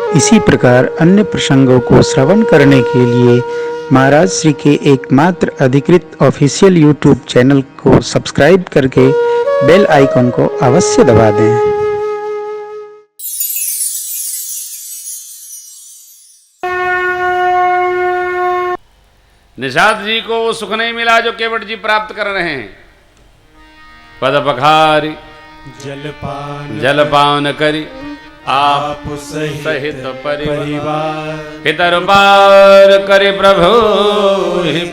इसी प्रकार अन्य प्रसंगों को श्रवण करने के लिए महाराज श्री के एकमात्र अधिकृत ऑफिशियल यूट्यूब चैनल को सब्सक्राइब करके बेल आइकन को अवश्य दबा दें। निषाद जी को वो सुख नहीं मिला जो केवट जी प्राप्त कर रहे हैं। पद पखारी जलपान करी आप सहित परिवार पितर पार करे प्रभु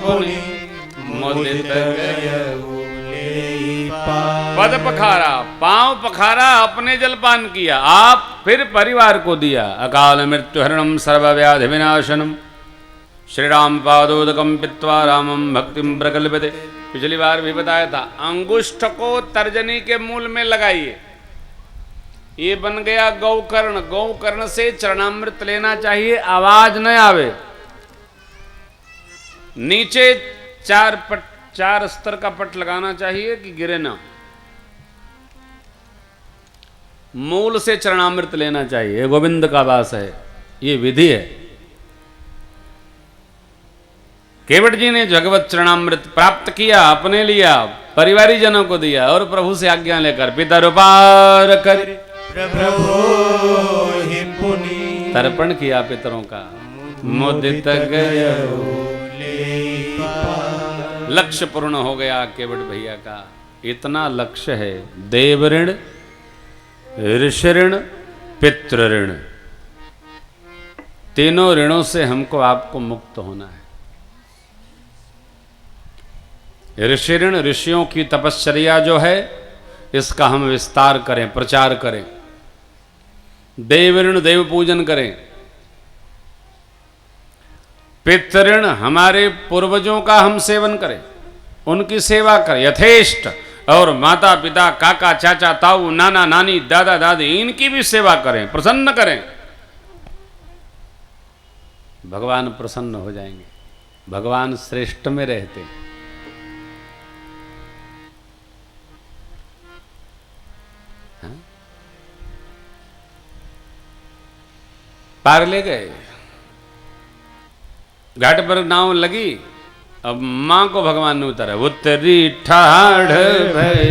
पुनि मुदित पद पखारा, पांव पखारा, अपने जलपान किया, आप फिर परिवार को दिया। अकाल मृत्यु हरणम सर्वव्याधि विनाशनम श्री राम पादोदकम पित्वा रामम भक्तिम प्रकल्पते। पिछली बार भी बताया था, अंगुष्ठ को तर्जनी के मूल में लगाइए। ये बन गया गौकर्ण। गौकर्ण से चरणामृत लेना चाहिए, आवाज न आवे। नीचे चार स्तर का पट लगाना चाहिए कि गिरे ना। मूल से चरणामृत लेना चाहिए, गोविंद का वास है, ये विधि है। केवट जी ने भगवत चरणामृत प्राप्त किया, अपने लिया, परिवारी जनों को दिया और प्रभु से आज्ञा लेकर पितर पार कर तर्पण किया पितरों का। मुदित लक्ष्य पूर्ण हो गया केवट भैया का। इतना लक्ष्य है, देव ऋण, ऋषि ऋण, पितृ ऋण, तीनों ऋणों से हमको आपको मुक्त होना है। ऋषि ऋण, ऋषियों की तपश्चर्या जो है, इसका हम विस्तार करें, प्रचार करें। देव ऋण, देव पूजन करें। पितृ ऋण, हमारे पूर्वजों का हम सेवन करें, उनकी सेवा करें यथेष्ट। और माता पिता, काका चाचा ताऊ, नाना नानी, दादा दादी, इनकी भी सेवा करें, प्रसन्न करें। भगवान प्रसन्न हो जाएंगे। भगवान श्रेष्ठ में रहते हैं। पार ले गए, घाट पर नाव लगी, अब मां को भगवान ने उतारा। उत्तरी ठाढ़ भय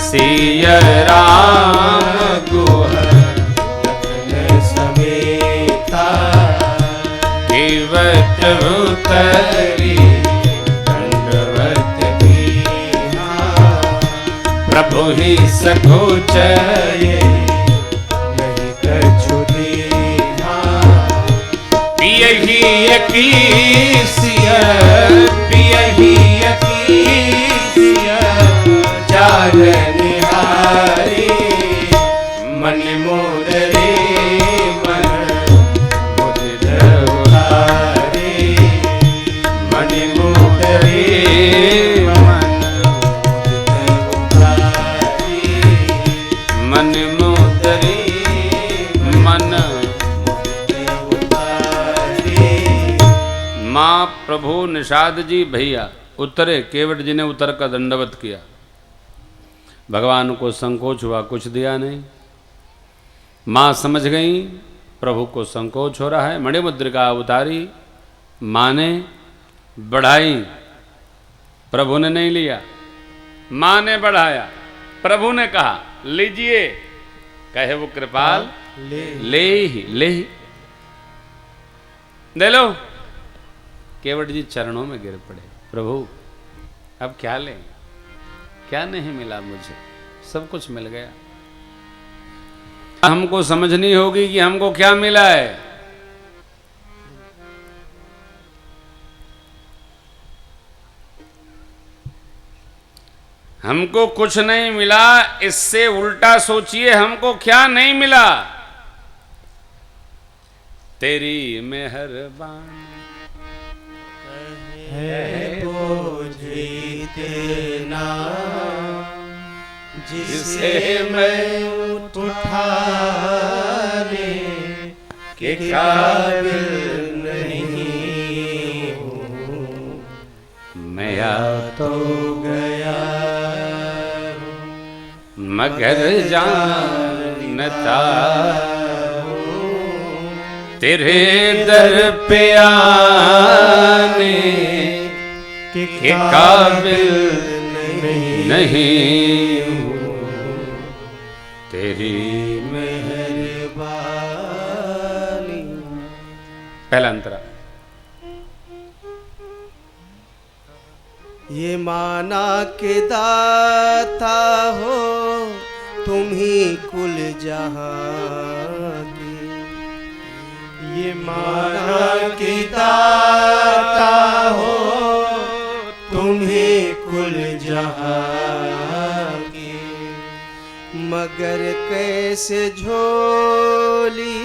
सिया राम गुह समेता केवट उतरी प्रभु ही सकोचय नहीं कछु दीना पियहि अकीसिया पियहि अकीसिया चार निहारी मन मोदरे मन मुदित उहारी मन मोदरे प्रभु निषाद जी भैया उतरे। केवट जी ने उतर कर दंडवत किया। भगवान को संकोच हुआ, कुछ दिया नहीं। मां समझ गई प्रभु को संकोच हो रहा है। मणिमुद्रिका उतारी, मां ने बढ़ाई, प्रभु ने नहीं लिया। मां ने बढ़ाया, प्रभु ने कहा लीजिए। कहे वो कृपाल ले ही दे लो। केवट जी चरणों में गिर पड़े। प्रभु अब क्या लें, क्या नहीं मिला मुझे, सब कुछ मिल गया। हमको समझनी होगी कि हमको क्या मिला है। हमको कुछ नहीं मिला, इससे उल्टा सोचिए हमको क्या नहीं मिला। तेरी मेहरबानी है जीतना जिसे मैं उठाने के काबिल नहीं हूँ। मैं आ तो गया मगर जानता तेरे दर पे आने के काबिल नहीं हूँ, तेरी मेहरबानी। पहला अंतरा। ये माना के दाता हो तुम ही कुल जहां की, ये माना के दाता हो तुम ही कुल जहां की, मगर कैसे झोली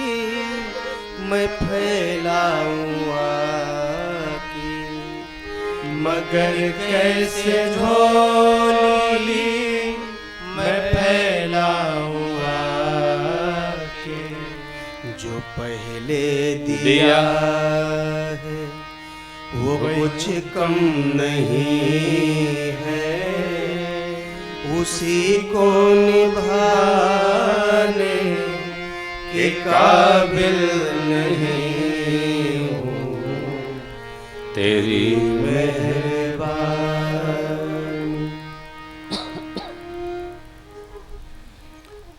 मैं फैलाऊं आकी, मगर कैसे झोली मैं फैलाऊं आके, जो पहले दिया है वो कुछ कम नहीं है, उसी को निभाने के काबिल नहीं हूँ, तेरी मेहरबानी।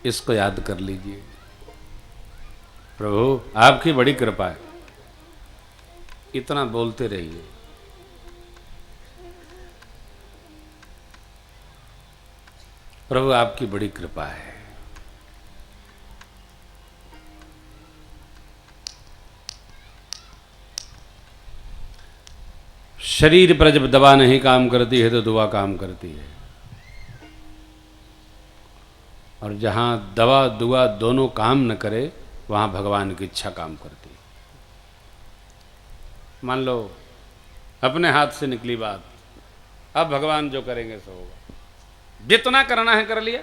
इसको याद कर लीजिए। प्रभु आपकी बड़ी कृपा है, इतना बोलते रहिए। प्रभु आपकी बड़ी कृपा है। शरीर पर जब दवा नहीं काम करती है तो दुआ काम करती है, और जहां दवा दुआ दोनों काम न करे वहां भगवान की इच्छा काम करती है। मान लो अपने हाथ से निकली बात, अब भगवान जो करेंगे सो होगा। जितना करना है कर लिया,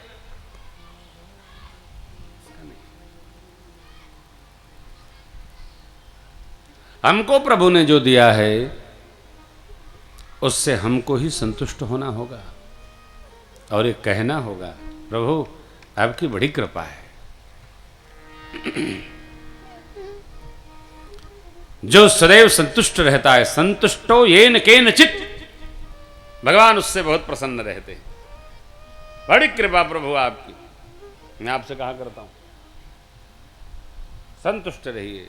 हमको प्रभु ने जो दिया है उससे हमको ही संतुष्ट होना होगा और ये कहना होगा प्रभु आपकी बड़ी कृपा है। जो सदैव संतुष्ट रहता है, संतुष्टो येन केनचित्, भगवान उससे बहुत प्रसन्न रहते हैं। बड़ी कृपा प्रभु आपकी। मैं आपसे कहा करता हूं संतुष्ट रहिए,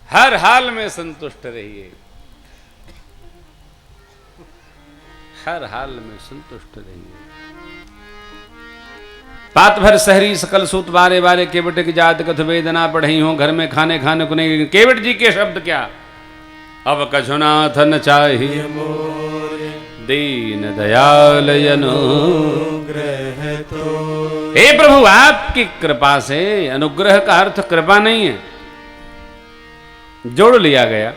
हर हाल में संतुष्ट रहिए, हर हाल में संतुष्ट रहिए। पात भर सहरी सकल सूत बारे बारे, केवट की जात कथ वेदना पढ़ई हो, घर में खाने खाने को नहीं। केवट जी के शब्द क्या, अब कछुनाथ न चाहिए दीन दयाल अनुग्रह तो। हे प्रभु आपकी कृपा से, अनुग्रह का अर्थ कृपा नहीं है, जोड़ लिया गया।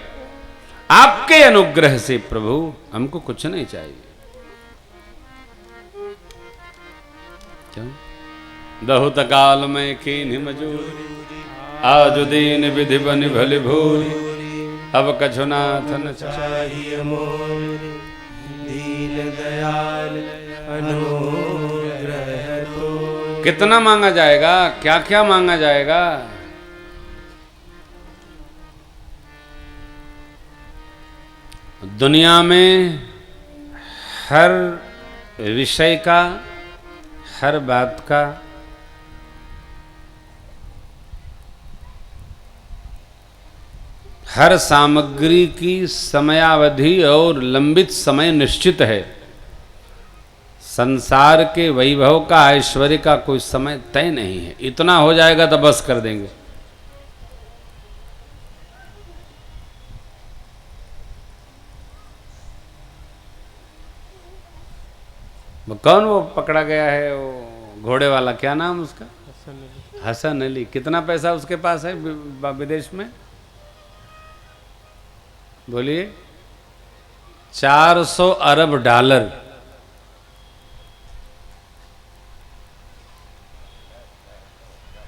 आपके अनुग्रह से प्रभु हमको कुछ नहीं चाहिए। क्यों? बहुत काल में कीन मजूरी, आज दीन विधि बन भले भूरी, अब कछुनाथ न चाहिए मोरी, दीन दयाल अनुग्रह तो। कितना मांगा जाएगा, क्या क्या मांगा जाएगा? दुनिया में हर विषय का, हर बात का हर सामग्री की समयावधि और लंबित समय निश्चित है। संसार के वैभव का, ऐश्वर्य का कोई समय तय नहीं है। इतना हो जाएगा तो बस कर देंगे। कौन वो पकड़ा गया है, वो घोड़े वाला, क्या नाम उसका? हसन अली। कितना पैसा उसके पास है विदेश में? बोलिए। 400 अरब डॉलर।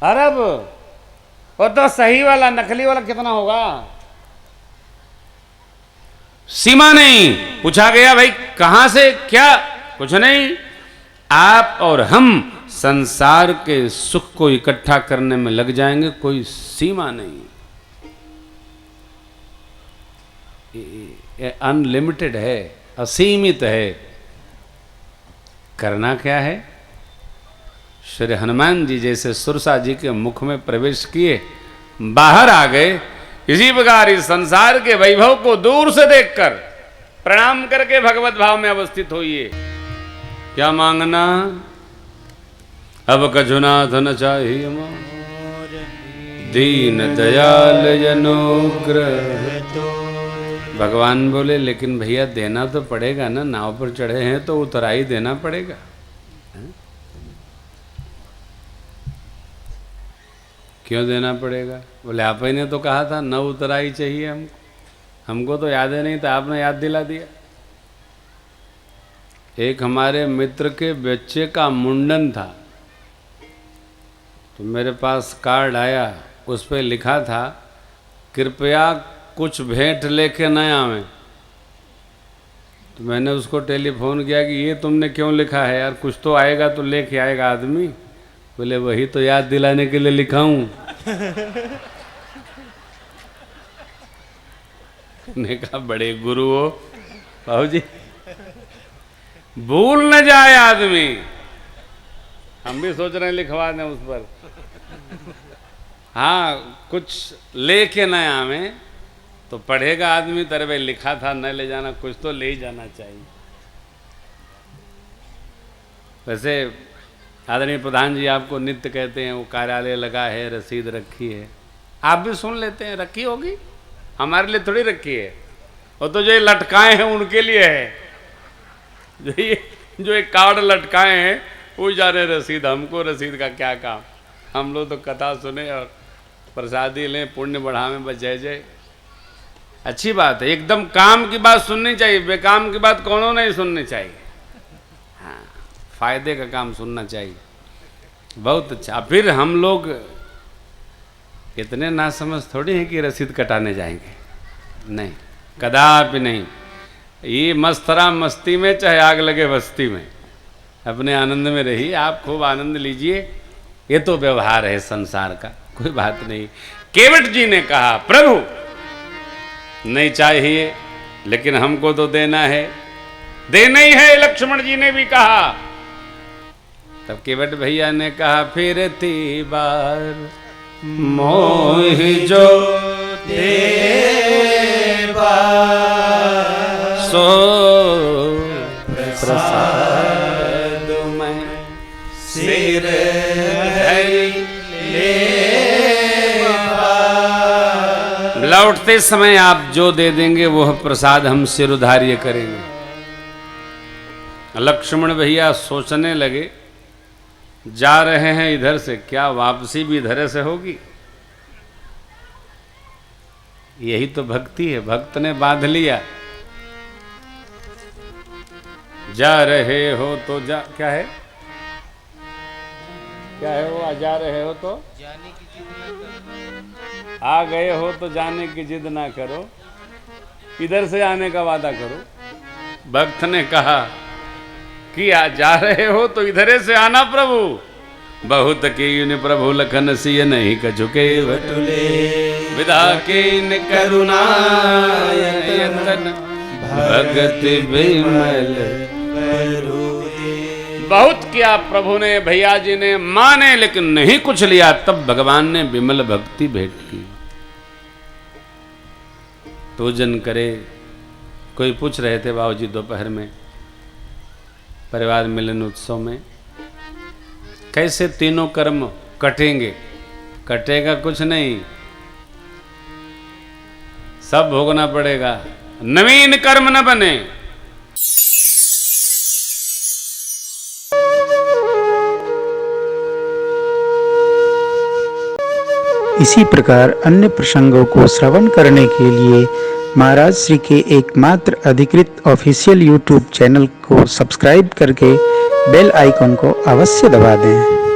अरब? वो तो सही वाला, नकली वाला कितना होगा? सीमा नहीं। पूछा गया भाई कहां से, क्या? कुछ नहीं, आप और हम संसार के सुख को इकट्ठा करने में लग जाएंगे, कोई सीमा नहीं, ये अनलिमिटेड है, असीमित है। करना क्या है? श्री हनुमान जी जैसे सुरसा जी के मुख में प्रवेश किए, बाहर आ गए, इसी प्रकार इस संसार के वैभव को दूर से देखकर प्रणाम करके भगवत भाव में अवस्थित होइए। क्या मांगना? अब कछुनाथ न चाहिए मोर, दीन दयाल अनुग्रह। भगवान बोले लेकिन भैया देना तो पड़ेगा ना, नाव पर चढ़े हैं तो उतराई देना पड़ेगा। क्यों देना पड़ेगा? बोले आप ही ने तो कहा था न उतराई चाहिए हमको तो याद ही नहीं था, आपने याद दिला दिया। एक हमारे मित्र के बच्चे का मुंडन था, तो मेरे पास कार्ड आया, उस पर लिखा था कृपया कुछ भेंट लेके न आवें। तो मैंने उसको टेलीफोन किया कि ये तुमने क्यों लिखा है यार, कुछ तो आएगा तो लेके आएगा आदमी। बोले वही तो याद दिलाने के लिए लिखा हूं। ने कहा बड़े गुरु हो बाबू जी, भूल न जाए आदमी। हम भी सोच रहे हैं लिखवा दें उस पर। हाँ, कुछ लेके न आवे तो पढ़ेगा आदमी, तरह लिखा था न ले जाना, कुछ तो ले ही जाना चाहिए। वैसे आदरणीय प्रधान जी आपको नित्य कहते हैं वो कार्यालय लगा है, रसीद रखी है, आप भी सुन लेते हैं, रखी होगी, हमारे लिए थोड़ी रखी है। वो तो जो ये लटकाए हैं उनके लिए है, जो ये कार्ड लटकाए हैं वो जाने रसीद, हमको रसीद का क्या काम। हम लोग तो कथा सुने और प्रसादी लें, पुण्य बढ़ावें, बस जय जय। अच्छी बात है, एकदम काम की बात सुननी चाहिए, बेकाम की बात कौनों नहीं सुननी चाहिए। हाँ, फायदे का काम सुनना चाहिए, बहुत अच्छा। फिर हम लोग इतने नासमझ थोड़ी हैं कि रसीद कटाने जाएंगे, नहीं, कदापि नहीं। ये मस्तरा मस्ती में, चाहे आग लगे बस्ती में, अपने आनंद में रहिए, आप खूब आनंद लीजिए। ये तो व्यवहार है संसार का, कोई बात नहीं। केवट जी ने कहा प्रभु नहीं चाहिए लेकिन हमको तो देना है, देना ही है। लक्ष्मण जी ने भी कहा। तब केवट भैया ने कहा फिर ती बार मोहि जो देवा सो प्रसाद में सिर लौटते समय आप जो दे देंगे वह प्रसाद हम सिर उधार्य करेंगे। लक्ष्मण भैया सोचने लगे, जा रहे हैं इधर से, क्या वापसी भी इधर से होगी? यही तो भक्ति है, भक्त ने बांध लिया। जा रहे हो तो जा, क्या है वो, जा रहे हो तो जाने की जिद ना करो, आ गए हो तो जाने की जिद ना करो, इधर से आने का वादा करो। भक्त ने कहा कि आ जा रहे हो तो इधरे से आना प्रभु। बहुत के प्रभु लखन सिय नहीं कछुके बटुले, विदा के करुणा भगत विमल। बहुत किया प्रभु ने, भैया जी ने माने, लेकिन नहीं कुछ लिया। तब भगवान ने विमल भक्ति भेंट की। तो जन करे, कोई पूछ रहे थे बाबूजी दोपहर में परिवार मिलन उत्सव में, कैसे तीनों कर्म कटेंगे? कटेगा कुछ नहीं, सब भोगना पड़ेगा, नवीन कर्म न बने। इसी प्रकार अन्य प्रसंगों को श्रवण करने के लिए महाराज श्री के एकमात्र अधिकृत ऑफिशियल यूट्यूब चैनल को सब्सक्राइब करके बेल आइकन को अवश्य दबा दें।